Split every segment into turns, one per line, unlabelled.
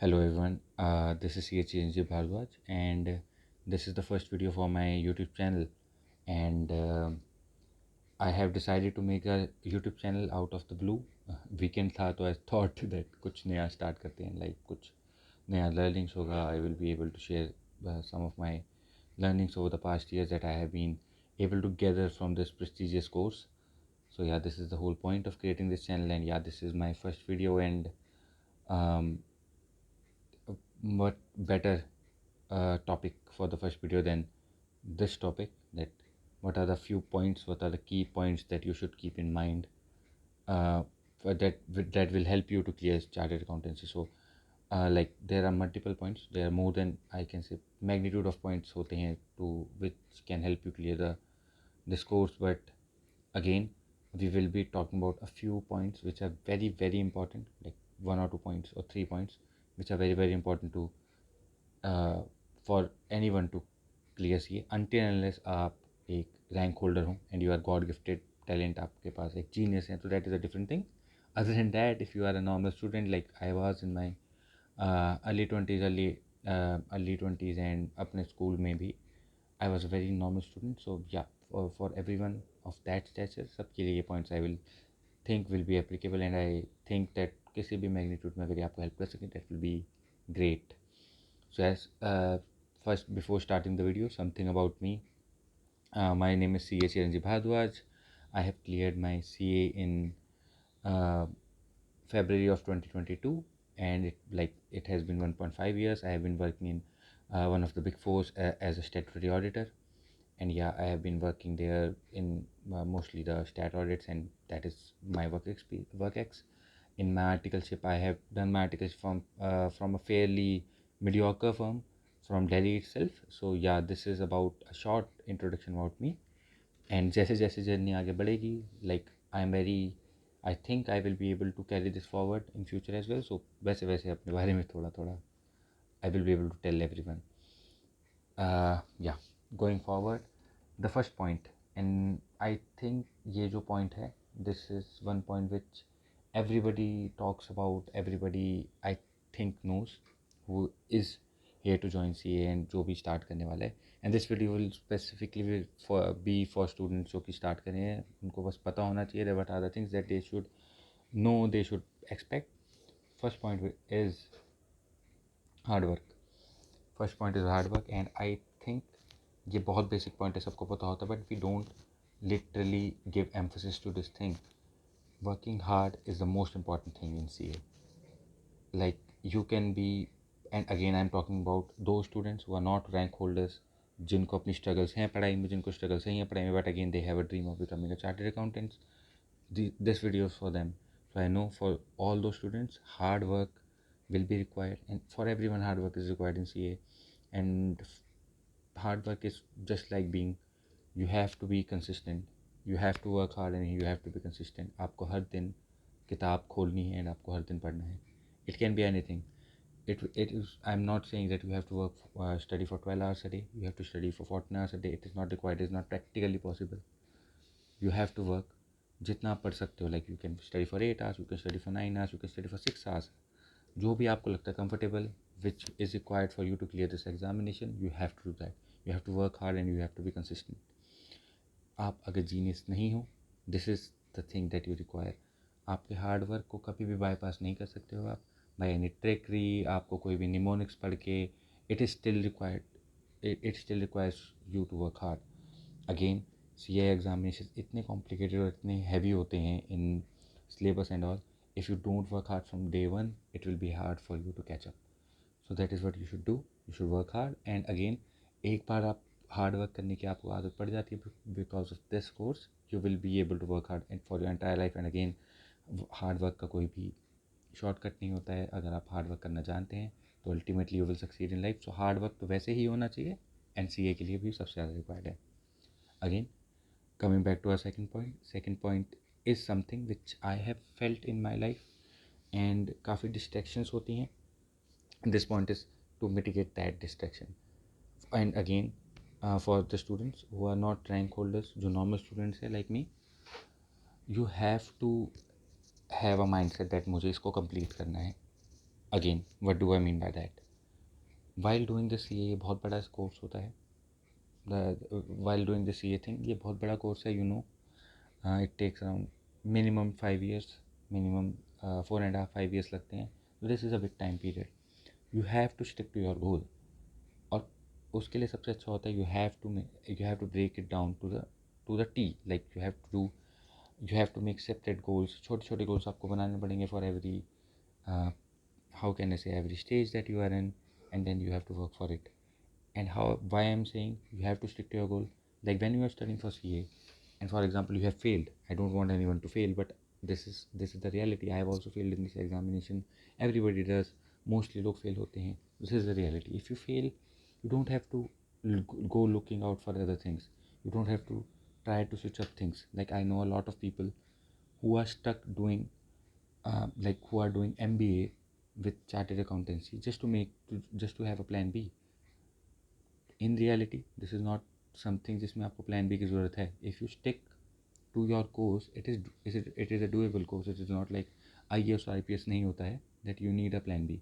Hello everyone, this is CHNG Bhardwaj and this is the first video for my YouTube channel and I have decided to make a YouTube channel out of the blue. Weekend था तो I thought that कुछ नया start करते हैं, like कुछ नया learnings होगा. I will be able to share some of my learnings over the past years that I have been able to gather from this prestigious course. So yeah, this is the whole point of creating this channel, and yeah, this is my first video, and um, what better topic for the first video than this topic, that what are the few points, what are the key points that you should keep in mind uh, that will help you to clear chartered accountancy. So like there are multiple points, there are more than I can say magnitude of points होते हैं to which can help you clear this course, but again we will be talking about a few points which are very important, like 1 or 2 points or 3 points which are very important to for any one to clear C until unless आप एक rank holder हों and you are god gifted talent, आपके पास एक genius है, तो that is a different thing. Other than that, if you are a normal student like I was in my early twenties and अपने school में भी I was a very normal student. So या for every one of that stature, सबके लिए ये points I will think will be applicable, and I think that किसी भी magnitude में अगर ये आपको हेल्प कर सकें that will B great. So as first, before starting the video, something about me. My name is CA Chiranjeev Bhardwaj. I have cleared my CA in uh, February of 2022, and it has been 1.5 years. I have been working in one of the big fours as a statutory auditor, and yeah, I have been working there in mostly the stat audits, and that is my work ex. In my articleship, I have done my articleship from a fairly mediocre firm from Delhi itself. So yeah, this is about a short introduction about me. And जैसे जैसे journey आगे बढ़ेगी, like I think I will be able to carry this forward in future as well. So वैसे वैसे अपने बारे में थोड़ा थोड़ा I will be able to tell everyone. Yeah, going forward, the first point, and I think ये जो point है, this is one point which everybody talks about, everybody I think knows who is here to join CA and जो भी start करने वाला है. And this video will specifically be for students जो कि start कर रहे हैं, उनको बस पता होना चाहिए what are the things that they should know, they should expect. First point is hard work. First point is hard work, and I think ये बहुत बेसिक पॉइंट है, सबको पता होता है, but we don't literally give emphasis to this thing. Working hard is the most important thing in CA. Like you can be, and again I am talking about those students who are not rank holders, जिनको अपनी struggles हैं पढ़ाई में, जिनको struggles हैं पढ़ाई में, but again they have a dream of becoming a chartered accountants. This video is for them. So I know for all those students, hard work will be required, and for everyone hard work is required in CA. And hard work is just like being, you have to be consistent, you have to work hard and you have to be consistent. आपको हर दिन किताब खोलनी है and आपको हर दिन पढ़ना है. It can be anything. It is, I'm not saying that you have to work study for 12 hours a day, you have to study for 14 hours a day. It is not required, it is not practically possible. You have to work जितना आप पढ़ सकते हो. Like you can study for 8 hours, you can study for 9 hours, you can study for 6 hours. जो भी आपको लगता है comfortable, which is required for you to clear this examination, you have to do that. You have to work hard and you have to be consistent. आप अगर genius नहीं हो, this is the thing that you require. आपके hard work को कभी भी bypass नहीं कर सकते हो आप बाई एनी ट्रिकरी. आपको कोई भी निमोनिक्स पढ़ के, it is still required, it still requires you to work hard. Again CA examination इतने कॉम्प्लिकेटेड और इतने हैवी होते हैं in syllabus and all. If you don't work hard from day one, it will be hard for you to catch up. So that is what you should do. You should work hard, and again, एक बार आप hard work करने की आपको आदत पड़ जाती है, because of this course you will be able to work hard and for your entire life. And again, hard work का कोई भी शॉर्टकट नहीं होता है. अगर आप हार्ड वर्क करना जानते हैं तो ultimately you will succeed in life. So hard work तो वैसे ही होना चाहिए, एंड CA के लिए भी सबसे ज़्यादा रिक्वायर्ड है. Again, coming back to our second point is something which I have felt in my life, and काफ़ी distractions होती हैं. This point is to mitigate that distraction. And again, for the students who are not rank holders, जो normal students है like me, you have to have a mindset that मुझे इसको complete करना है. Again what do I mean by that? While doing the CA, ये बहुत बड़ा course होता है। While doing the CA thing, ये बहुत बड़ा कोर्स है, it takes around minimum 5 years, minimum 4.5 5 years लगते हैं। This is a big time period. You have to stick to your goal. और उसके लिए सबसे अच्छा होता है you have to break it down to the T, like you have to make separate goals. छोटे छोटे गोल्स आपको बनाने पड़ेंगे for every, how can I say, every stage that you are in, and then you have to work for it. And why I'm saying you have to stick to your goal, like when you are studying for CA, and for example you have failed. I don't want anyone to fail, but this is the reality. I have also failed in this examination. Everybody does. Mostly लोग fail होते हैं. This is the reality. If you fail, you don't have to go looking out for other things. You don't have to try to switch up things. Like I know a lot of people who are stuck doing, like who are doing MBA with chartered accountancy just to have a plan B. In reality, this is not something जिसमें आपको plan B की ज़रूरत है. If you stick to your course, it is a doable course. It is not like IAS or IPS नहीं होता है that you need a plan B.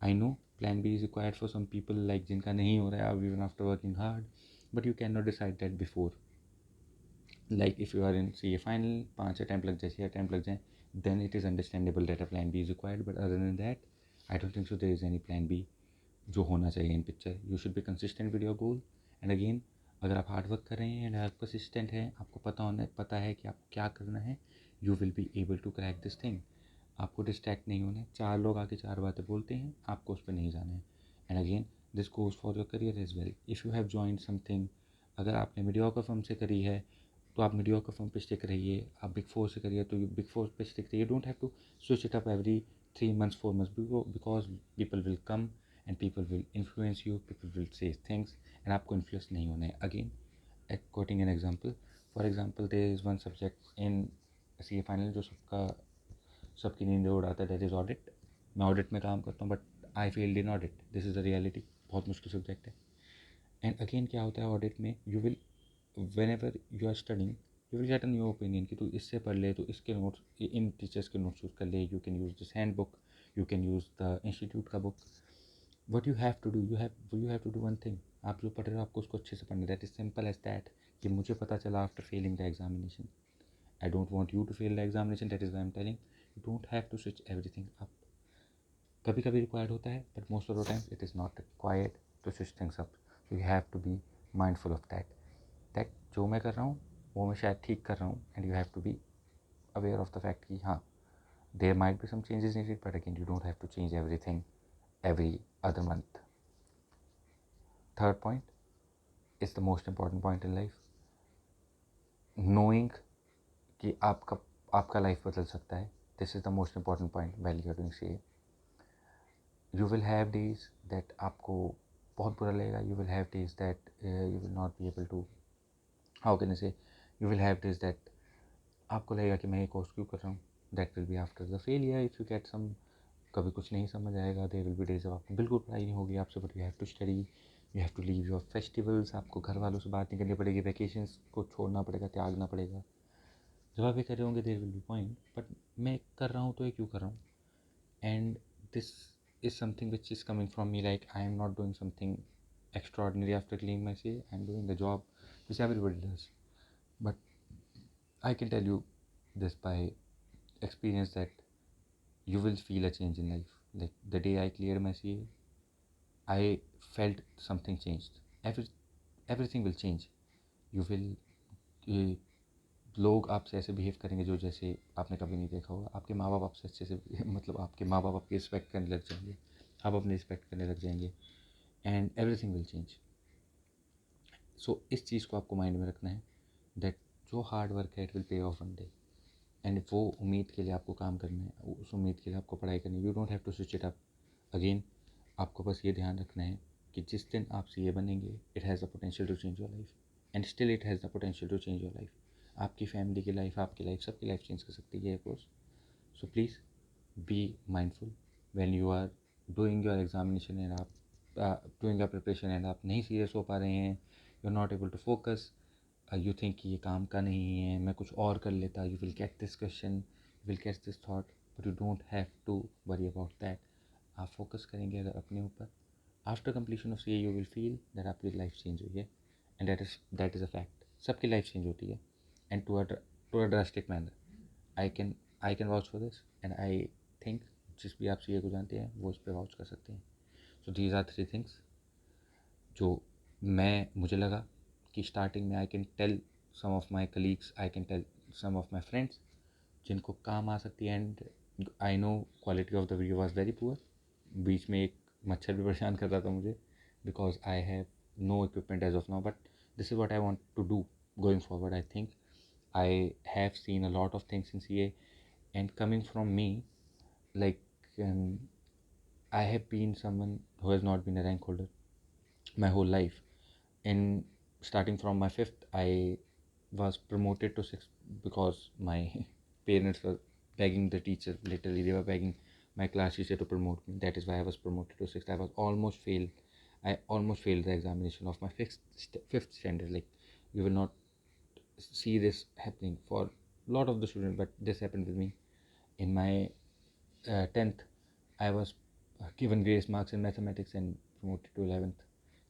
I know plan B is required for some people, like जिनका नहीं हो रहा है even after working hard, but you cannot decide that before. Like if you are in CA final, 5 attempt लग जाए, 6 attempt लग जाए, then it is understandable that a plan B is required. But other than that, I don't think so there is any plan B जो होना चाहिए इन picture. You should be consistent with your goal. And again, अगर आप hard work कर रहे हैं and आप consistent हैं, आपको पता है कि आपको क्या करना है, you will be able to crack this thing. आपको डिस्ट्रैक्ट नहीं होना है. 4 लोग आके 4 बातें बोलते हैं, आपको उस पर नहीं जाना है. And again, this goes for your career as well. If you have joined something, अगर आपने मीडियोकर फर्म से करी है तो आप मीडियोकर फर्म पे स्टिक रहिए. आप बिग फोर से करिए तो बिग फोर पे स्टिक रहिए. Don't have to switch it up every 3 months 4 months, because people will come and people will influence you, people will say things, and आपको influence नहीं होना है. Again, quoting an example, for example, there is one subject in CA final जो सबकी नींद उड़ाता है, that is audit. मैं audit में काम करता हूँ, but I failed in audit. This is the reality. बहुत मुश्किल सब्जेक्ट है. And again क्या होता है audit में, whenever you are studying, you will get a new opinion कि तू इससे पढ़ ले, तो इसके नोट्स, इन टीचर्स के नोट्स यूज़ कर ले. You can use this handbook, you can use the institute का book. What you have to do, you have to do one thing. आप जो पढ़ रहे हो आपको उसको अच्छे से पढ़ना है. That is simple as that. कि मुझे पता चला after failing the examination. I don't want you to fail the examination. That is why am telling you don't have to switch everything up. कभी कभी रिक्वायर्ड होता है, but most of the time it is not required to switch things up. So you have to be mindful of that जो मैं कर रहा हूँ वो मैं शायद ठीक कर रहा हूँ. And you have to be aware of the fact कि हाँ, there might be some changes needed, but again you don't have to change everything every other month. Third point is the most important point in life. Knowing कि आपका life बदल सकता है. This is the most important point while you are doing CA. You will have days that आपको बहुत बुरा लगेगा. You will have days that you will not be able to, how can I say, you will have days that आपको लगेगा कि मैं ये course क्यों कर रहा हूँ. That will be after the failure. If you get some, कभी कुछ नहीं समझ आएगा. देयर विल बी डेज जब आपको बिल्कुल पढ़ाई नहीं होगी आपसे, but you have to study. You have to leave your festivals. आपको घर वालों से बात नहीं करनी पड़ेगी. वैकेशंस को छोड़ना पड़ेगा, त्यागना पड़ेगा. जब आप ये कर रहे होंगे there will be point, but मैं कर रहा हूँ तो ये क्यों कर रहा हूँ. And this is something which is coming from me. Like I am not doing something extraordinary after cleaning my CA. I'm doing the job which everybody does. But I can tell you this by experience that you will feel a change in life. Like the day I cleared my CA, I felt something changed. Everything will change. You will, ये लोग आपसे ऐसे behave करेंगे जो जैसे आपने कभी नहीं देखा होगा. आपके माँ बाप आपसे अच्छे से मतलब आपके माँ बाप आपकी रिस्पेक्ट करने लग जाएंगे. आप अपनी रिस्पेक्ट करने लग जाएंगे. And everything will change. So इस चीज़ को आपको माइंड में रखना है दैट जो हार्ड वर्क है it will pay of one day. And वो उम्मीद के लिए आपको काम करना है, उस उम्मीद के लिए आपको पढ़ाई करनी है. You don't have to switch it up. Again, आपको बस ये ध्यान रखना है कि जिस दिन आप CA बनेंगे, it has the potential to change your life. And still it has the potential to change your life. आपकी फैमिली की लाइफ, आपकी लाइफ, सबकी लाइफ चेंज कर सकती है ये course. So please be mindful when you are doing your examination and आप doing your preparation and आप नहीं सीरियस हो पा रहे हैं. You are not able to focus. You think कि ये काम का नहीं है, मैं कुछ और कर लेता. You will get this question, you will get this thought, but you don't have to worry about that. आप फोकस करेंगे अगर अपने ऊपर, after completion of C A you will feel that आपकी लाइफ चेंज हुई है, and that is a fact. सबकी life change होती है, and to a drastic manner. I can I can vouch for this, and I think जिस भी आप सी ए को जानते हैं वो इस पर वाउच कर सकते हैं. सो दीज आर 3 थिंग्स जो मुझे लगा कि स्टार्टिंग में I can tell some of my colleagues, I can tell some of my friends जिनको काम आ सकती है. And I know quality of the video was very poor. बीच में एक मच्छर भी परेशान कर रहा था मुझे, because I have no equipment as of now, but this is what I want to do going forward. I think I have seen a lot of things in CA, and coming from me, like I have been someone who has not been a rank holder my whole life. In starting from my fifth, I was promoted to sixth because my parents were begging the teacher. Literally, they were begging my class teacher to promote me. That is why I was promoted to sixth. I almost failed the examination of my fifth standard. Like, you will not see this happening for a lot of the students, but this happened with me. In my 10th, I was given grace marks in mathematics and promoted to 11th.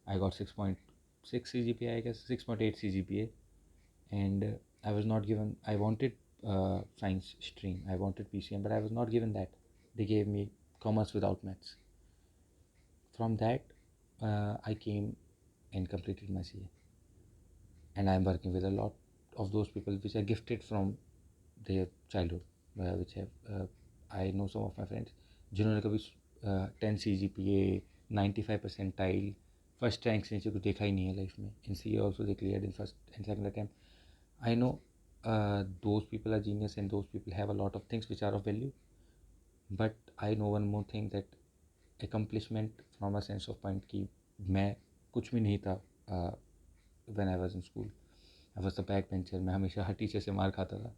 I got 6.6 CGPA, I guess 6.8 CGPA, and I was not given. I wanted science stream. I wanted PCM, but I was not given that. They gave me commerce without maths. From that, I came and completed my CA, and I am working with a lot of those people which are gifted from their childhood, which have I know some of my friends जिन्होंने कभी 10 CGPA 95 percentile first rank से नीचे कुछ देखा ही नहीं है life में. In C also they clear in first and second attempt. I know those people are genius and those people have a lot of things which are of value, but I know one more thing, that accomplishment from a sense of point कि मैं कुछ भी नहीं था when I was in school. I was the backbencher. मैं हमेशा हर teacher से मार खाता था.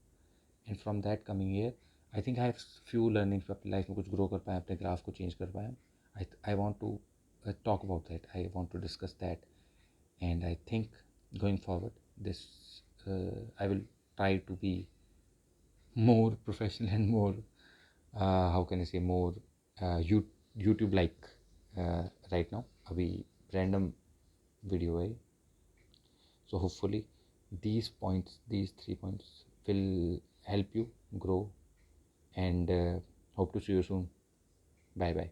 And from that coming year I think I have few learnings. अपनी लाइफ में कुछ ग्रो कर पाए, अपने ग्राफ को चेंज कर पाए. I want to talk about that. I want to discuss that, and I think going forward, this I will try to be more professional and more how can I say, more YouTube like right now. अभी random video है, so hopefully these 3 points will help you grow, and hope to see you soon. Bye bye.